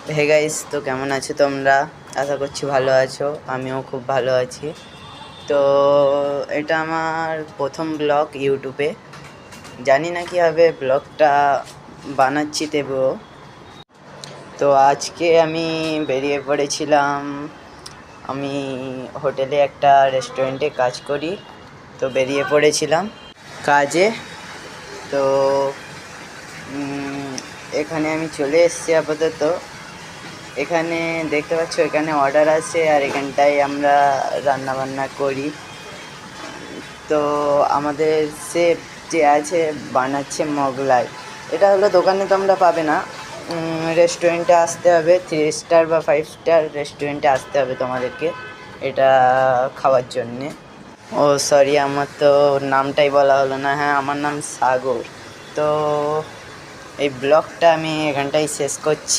Hey guys, তো কেমন আছো তোমরা? আশা করছি ভালো আছো। আমিও খুব ভালো আছি। তো এটা আমার প্রথম ব্লগ ইউটিউবে। জানি না কীভাবে ব্লগটা বানাচ্ছি তবুও। তো আজকে আমি বেরিয়ে পড়েছিলাম। আমি হোটেলে একটা রেস্টুরেন্টে কাজ করি, তো বেরিয়ে পড়েছিলাম কাজে। তো এখানে আমি চলে এসেছি আপাতত। এখানে দেখতে পাচ্ছ, এখানে অর্ডার আছে আর এখানটায় আমরা রান্না বান্না করি। তো আমাদের শেফ যে আছে বানাচ্ছে মোগলাই। এটা হলো দোকানে তোমরা পাবে না, রেস্টুরেন্টে আসতে হবে। 3 স্টার বা 5 স্টার রেস্টুরেন্টে আসতে হবে তোমাদেরকে এটা খাওয়ার জন্যে। ও সরি, আমার তো নামটাই বলা হলো না। হ্যাঁ, আমার নাম সাগর। তো এই ব্লগটা আমি এখানটাই শেষ করছি।